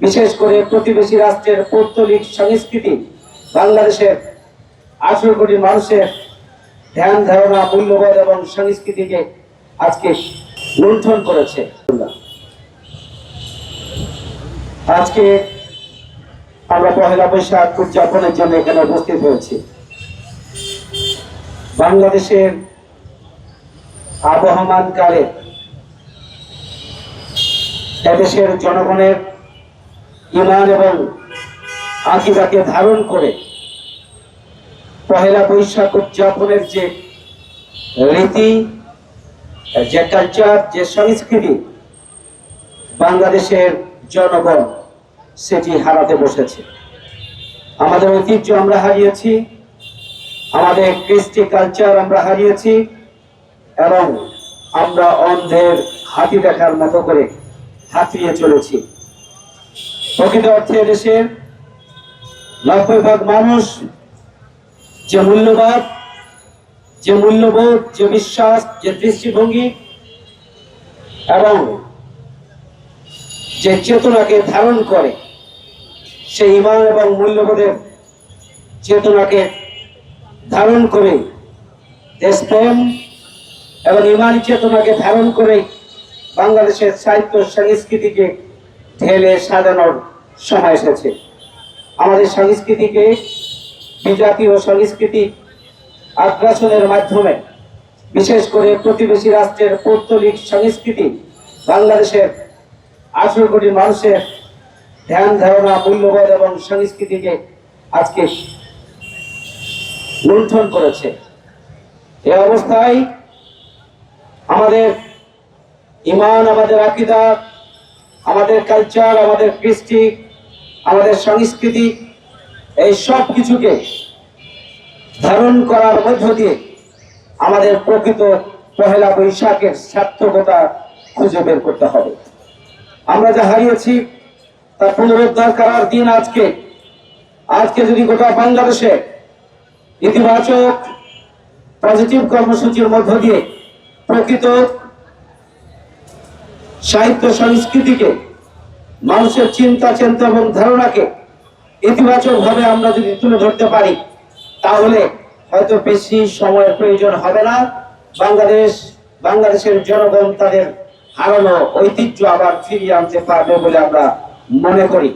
বিশেষ করে প্রতিবেশী রাষ্ট্রের পৌত্তলিক সংস্কৃতি বাংলাদেশের 18 কোটি মানুষের ধ্যান ধারণা, মূল্যবোধ এবং সংস্কৃতিকে আজকে লুণ্ঠন করেছে। আজকে আমরা পহেলা বৈশাখ উদযাপনের জন্য এখানে উপস্থিত হয়েছি। বাংলাদেশের আবহমান কালে এদেশের জনগণের ঈমান এবং আকীদাকে ধারণ করে পহেলা বৈশাখ উদযাপনের যে রীতি, যে কালচার, যে সংস্কৃতি বাংলাদেশের জনগণ সেটি হারাতে বসেছে। আমাদের ঐতিহ্য আমরা হারিয়েছি, আমাদের কৃষ্টি কালচার আমরা হারিয়েছি এবং আমরা অন্ধের হাতি দেখার মতো করে হাতিয়ে চলেছি। প্রকৃত অর্থে দেশের 90% মানুষ যে মূল্যবাদ, যে মূল্যবোধ, যে বিশ্বাস, যে দৃষ্টিভঙ্গি এবং যে চেতনাকে ধারণ করে, সেই ঈমান এবং মূল্যবোধের চেতনাকে ধারণ করে, দেশপ্রেম এবং ঈমানি চেতনাকে ধারণ করে বাংলাদেশের সাহিত্য সংস্কৃতিকে ঢেলে সাজানোর সময় এসেছে। আমাদের সংস্কৃতিকে বিজাতীয় সংস্কৃতি আগ্রাসনের মাধ্যমে, বিশেষ করে প্রতিবেশী রাষ্ট্রের পৌত্তলিক সংস্কৃতি বাংলাদেশের 18 কোটি মানুষের ধ্যান ধারণা, মূল্যবোধ এবং সংস্কৃতিকে আজকে লুণ্ঠন করেছে। এই অবস্থায় আমাদের ঈমান, আমাদের আকীদা, আমাদের কালচার, আমাদের কৃষ্টি, আমাদের সংস্কৃতি, এই সব কিছুকে ধারণ করার মধ্য দিয়ে আমাদের প্রকৃত পহেলা বৈশাখের সার্থকতা খুঁজে বের করতে হবে। আমরা যা হারিয়েছি তা পুনরুদ্ধার করার দিন আজকে। আজকে যদি গোটা বাংলাদেশে ইতিবাচক পজিটিভ কর্মসূচির মধ্য দিয়ে প্রকৃত সাহিত্য সংস্কৃতিকে, মানুষের চিন্তা চেতনা এবং ধারণাকে ইতিবাচক ভাবে আমরা যদি তুলে ধরতে পারি, তাহলে হয়তো বেশি সময়ের প্রয়োজন হবে না। বাংলাদেশের জনগণ তাদের হারানো ঐতিহ্য আবার ফিরিয়ে আনতে পারবে বলে আমরা মনে করি।